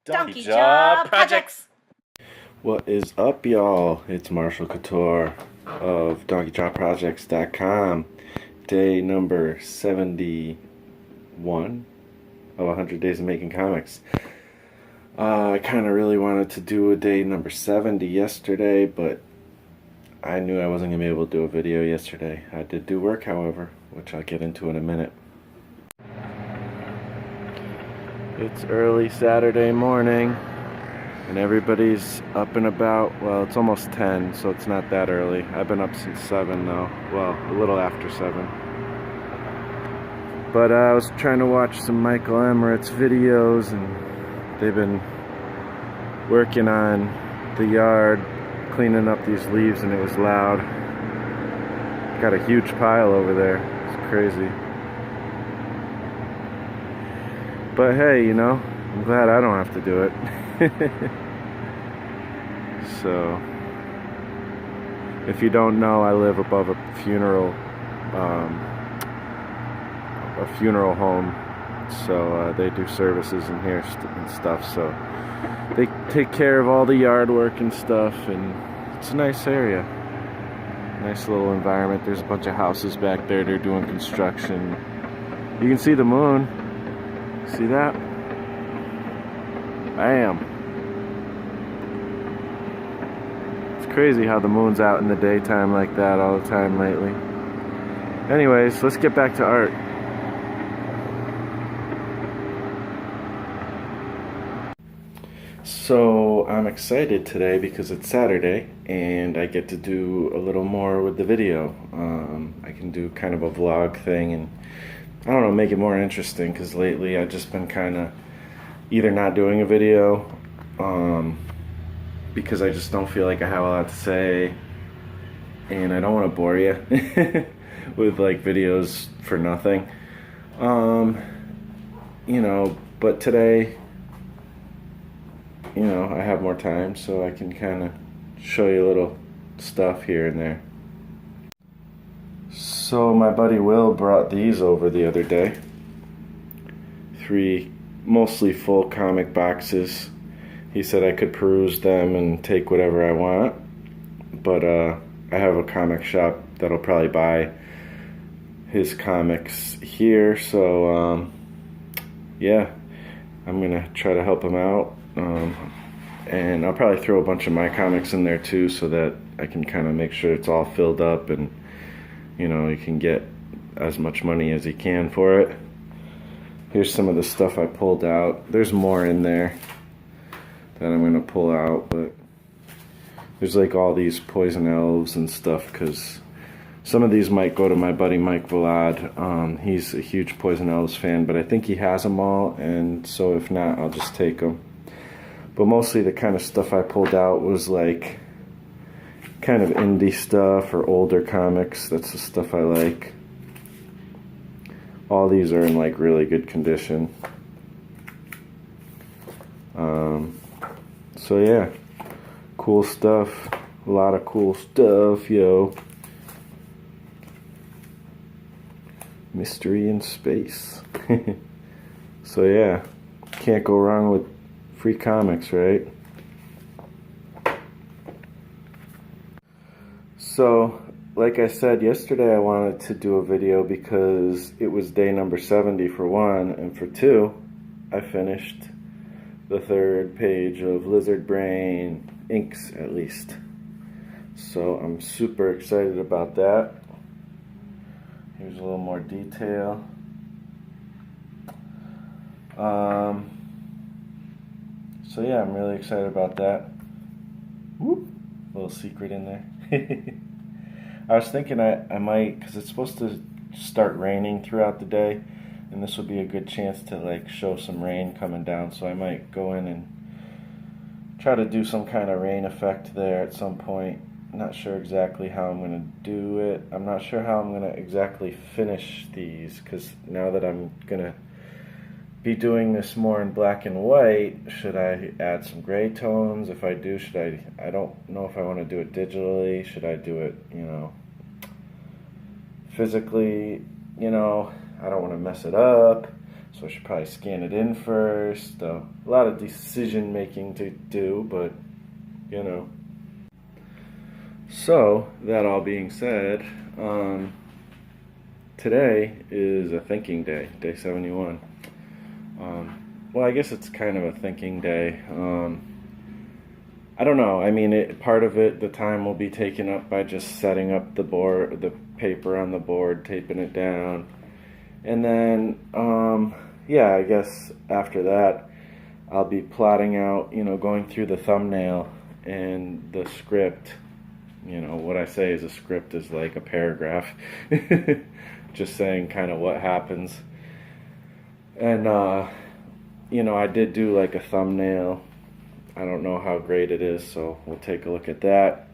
Donkey Jaw Projects! What is up, y'all? It's Marshall Couture of DonkeyJawProjects.com. Day number 71 of 100 Days of Making Comics. I kind of really wanted to do a day number 70 yesterday, but I knew I wasn't going to be able to do a video yesterday. I did do work, however, which I'll get into in a minute. It's early Saturday morning, and everybody's up and about. Well, it's almost 10, so it's not that early. I've been up since 7 though. Well, a little after 7. But I was trying to watch some Michael Emmerich videos, and they've been working on the yard, cleaning up these leaves, and it was loud. Got a huge pile over there. It's crazy. But hey, you know, I'm glad I don't have to do it. So, if you don't know, I live above a funeral home. So they do services in here and stuff. So they take care of all the yard work and stuff, and it's a nice area. Nice little environment. There's a bunch of houses back there. They're doing construction. You can see the moon. See that? Bam. It's crazy how the moon's out in the daytime like that all the time lately. Anyways, let's get back to art. So I'm excited today because it's Saturday and I get to do a little more with the video. I can do kind of a vlog thing and I don't know, make it more interesting, because lately I've just been kind of either not doing a video because I just don't feel like I have a lot to say, and I don't want to bore you with like videos for nothing. You know, but today, you know, I have more time, so I can kind of show you a little stuff here and there. So my buddy Will brought these over the other day. 3 mostly full comic boxes. He said I could peruse them and take whatever I want. But I have a comic shop that'll probably buy his comics here. So yeah, I'm gonna try to help him out. And I'll probably throw a bunch of my comics in there too, so that I can kind of make sure it's all filled up, and you know, you can get as much money as you can for it. Here's some of the stuff I pulled out. There's more in there that I'm going to pull out, but there's like all these poison elves and stuff, because some of these might go to my buddy Mike Vlad. He's a huge poison elves fan, but I think he has them all, and so if not, I'll just take them. But mostly the kind of stuff I pulled out was like kind of indie stuff or older comics. That's the stuff I like. All these are in like really good condition. So yeah, cool stuff. A lot of cool stuff, yo. Mystery in space. So yeah, can't go wrong with free comics, right? So, like I said yesterday, I wanted to do a video because it was day number 70 for 1, and for 2, I finished the 3rd page of Lizard Brain inks, at least. So I'm super excited about that. Here's a little more detail. So yeah, I'm really excited about that. Whoop, little secret in there. I was thinking I might, because it's supposed to start raining throughout the day, and this will be a good chance to like show some rain coming down, so I might go in and try to do some kind of rain effect there at some point. I'm not sure exactly how I'm going to do it. I'm not sure how I'm going to exactly finish these, because now that I'm going to be doing this more in black and white, should I add some gray tones? If I do, I don't know if I want to do it digitally. Should I do it, you know, physically? You know, I don't want to mess it up. So I should probably scan it in first. A lot of decision making to do, but you know. So, that all being said, today is a thinking day, day 71. Well, I guess it's kind of a thinking day. I don't know. I mean, part of it, the time will be taken up by just setting up the paper on the board, taping it down. And then, yeah, I guess after that, I'll be plotting out, going through the thumbnail and the script. What I say is a script is like a paragraph. Just saying kind of what happens. And, I did do like a thumbnail. I don't know how great it is, so we'll take a look at that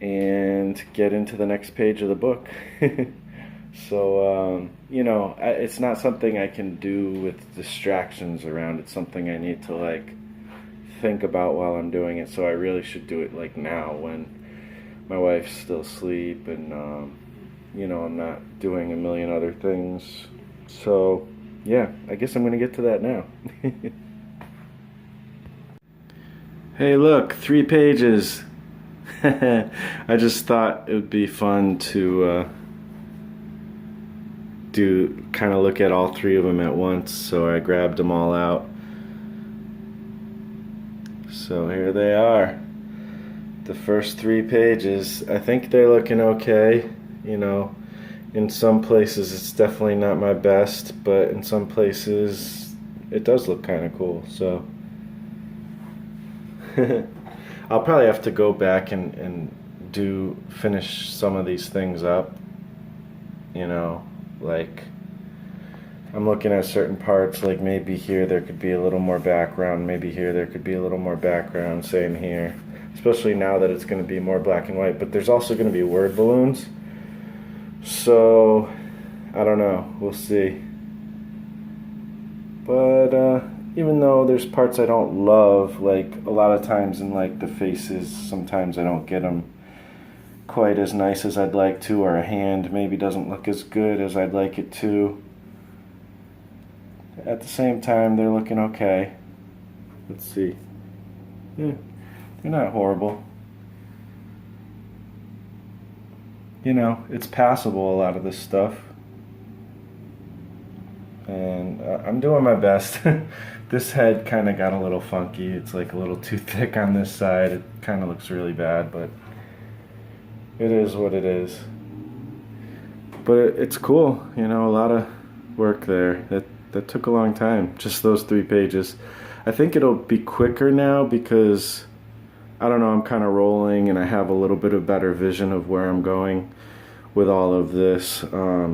and get into the next page of the book. So, it's not something I can do with distractions around. It's something I need to like think about while I'm doing it. So I really should do it like now when my wife's still asleep and, I'm not doing a million other things. So, yeah, I guess I'm going to get to that now. Hey, look, 3 pages. I just thought it would be fun to kind of look at all 3 of them at once, so I grabbed them all out. So here they are. The first 3 pages. I think they're looking okay. In some places it's definitely not my best, but in some places it does look kind of cool. So I'll probably have to go back and finish some of these things up. Like I'm looking at certain parts, like maybe here there could be a little more background, maybe here there could be a little more background, same here. Especially now that it's going to be more black and white, but there's also going to be word balloons. So, I don't know, we'll see. But, even though there's parts I don't love, like a lot of times in like the faces, sometimes I don't get them quite as nice as I'd like to, or a hand maybe doesn't look as good as I'd like it to. At the same time, they're looking okay. Let's see. Yeah, they're not horrible. It's passable, a lot of this stuff. And I'm doing my best. This head kind of got a little funky. It's like a little too thick on this side. It kind of looks really bad, but it is what it is. But it's cool, a lot of work there. That took a long time, just those 3 pages. I think it'll be quicker now because, I don't know, I'm kind of rolling and I have a little bit of better vision of where I'm going with all of this.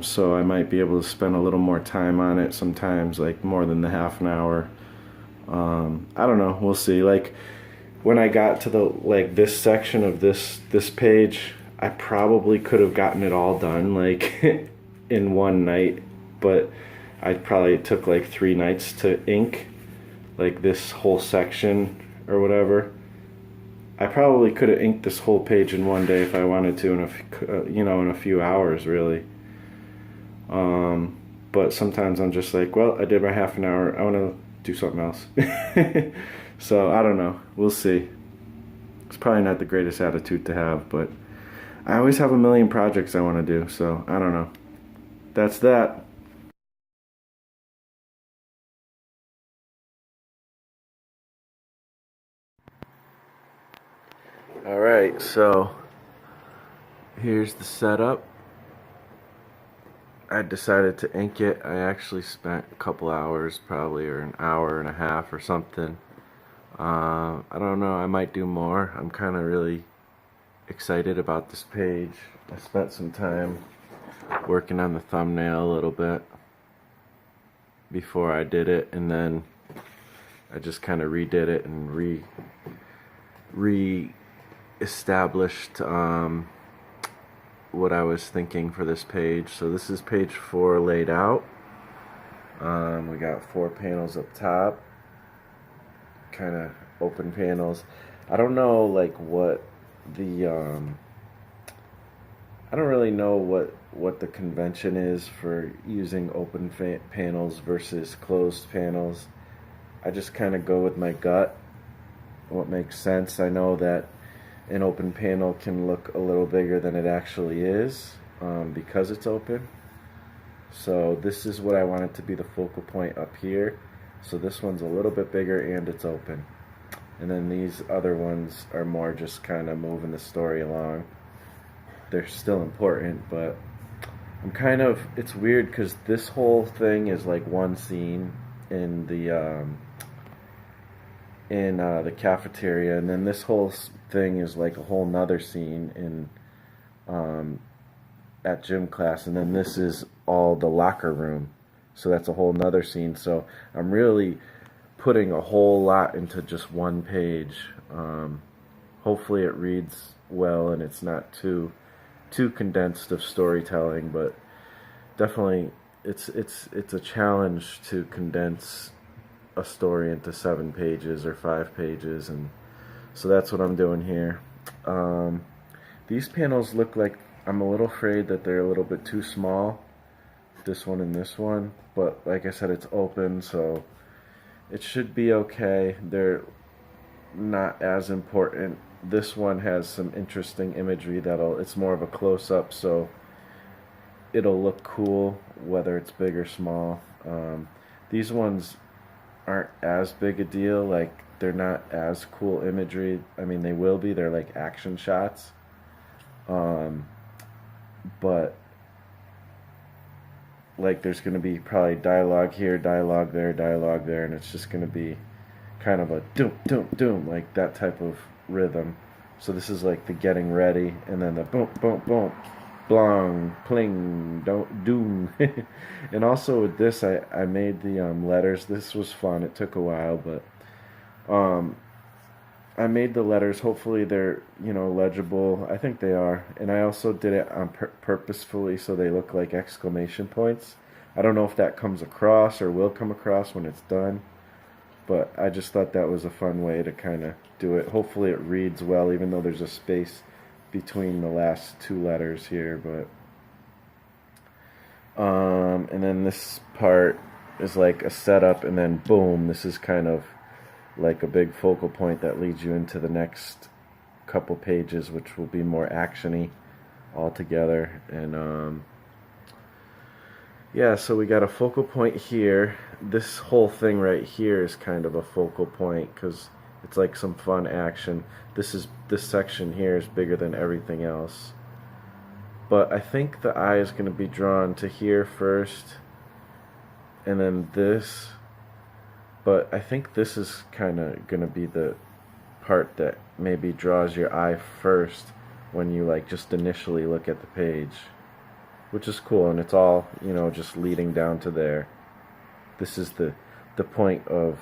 So I might be able to spend a little more time on it sometimes, like more than the half an hour. I don't know, we'll see. Like when I got to this section of this page, I probably could have gotten it all done like in one night, but I probably took like 3 nights to ink like this whole section or whatever. I probably could have inked this whole page in one day if I wanted to, in a few hours, really. But sometimes I'm just like, well, I did my half an hour. I want to do something else. So I don't know. We'll see. It's probably not the greatest attitude to have, but I always have a million projects I want to do. So I don't know. That's that. Alright, so here's the setup. I decided to ink it. I actually spent a couple hours, probably, or an hour and a half or something. I don't know, I might do more. I'm kind of really excited about this page. I spent some time working on the thumbnail a little bit before I did it, and then I just kind of redid it and re-established what I was thinking for this page. So this is page 4 laid out. We got 4 panels up top, kind of open panels. I don't know like what the I don't really know what the convention is for using open panels versus closed panels. I just kind of go with my gut, what makes sense. I know that an open panel can look a little bigger than it actually is because it's open. So this is what I want it to be, the focal point up here. So this one's a little bit bigger and it's open. And then these other ones are more just kind of moving the story along. They're still important, but I'm kind of, it's weird because this whole thing is like one scene in the cafeteria, and then this whole thing is like a whole nother scene in at gym class, and then this is all the locker room, so that's a whole nother scene. So I'm really putting a whole lot into just one page. Hopefully it reads well and it's not too condensed of storytelling, but definitely it's a challenge to condense a story into 7 pages or 5 pages, and so that's what I'm doing here. These panels look like, I'm a little afraid that they're a little bit too small, this one and this one, but like I said, it's open, so it should be okay. They're not as important. This one has some interesting imagery it's more of a close-up, so it'll look cool whether it's big or small. These ones aren't as big a deal, like they're not as cool imagery. I mean, they will be, they're like action shots. But like there's going to be probably dialogue here, dialogue there, and it's just going to be kind of a doom, doom, doom, like that type of rhythm. So this is like the getting ready, and then the boom, boom, boom, blong, pling, doom. And also with this, I made the letters. This was fun. It took a while, but I made the letters. Hopefully they're, legible. I think they are. And I also did it on purposefully so they look like exclamation points. I don't know if that comes across or will come across when it's done, but I just thought that was a fun way to kind of do it. Hopefully it reads well, even though there's a space between the last 2 letters here. But and then this part is like a setup, and then boom, this is kind of like a big focal point that leads you into the next couple pages, which will be more actiony altogether. And yeah, so we got a focal point here. This whole thing right here is kind of a focal point because it's like some fun action. This section here is bigger than everything else, but I think the eye is going to be drawn to here first, and then this. But I think this is kind of going to be the part that maybe draws your eye first when you like just initially look at the page, which is cool, and it's all, just leading down to there. This is the point of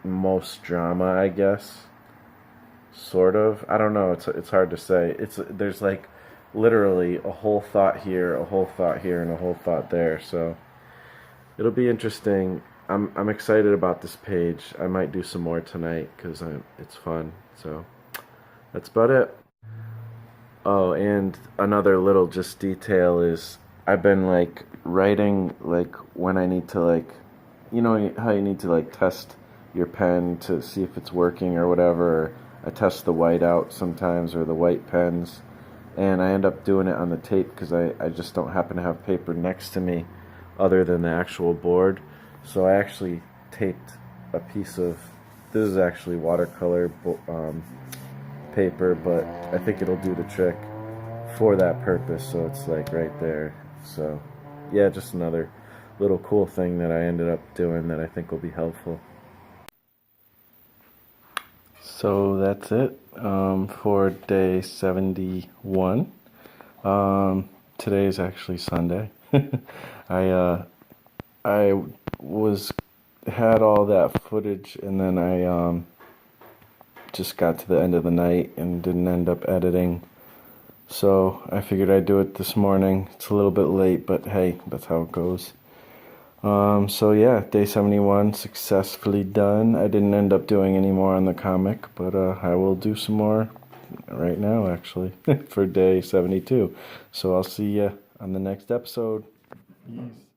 most drama, I guess. Sort of. I don't know, it's hard to say. There's like literally a whole thought here, a whole thought here, and a whole thought there, so it'll be interesting. I'm excited about this page. I might do some more tonight because it's fun. So that's about it. Oh, and another little just detail is I've been like writing like when I need to like, how you need to like test your pen to see if it's working or whatever. Or I test the white out sometimes, or the white pens, and I end up doing it on the tape because I just don't happen to have paper next to me other than the actual board. So I actually taped a piece of, this is actually watercolor paper, but I think it'll do the trick for that purpose, so it's like right there. So yeah, just another little cool thing that I ended up doing that I think will be helpful. So that's it for day 71. Today is actually Sunday. I had all that footage, and then I just got to the end of the night and didn't end up editing. So I figured I'd do it this morning. It's a little bit late, but hey, that's how it goes. So yeah, day 71 successfully done. I didn't end up doing any more on the comic, but I will do some more right now, actually, for day 72. So I'll see you on the next episode. Peace.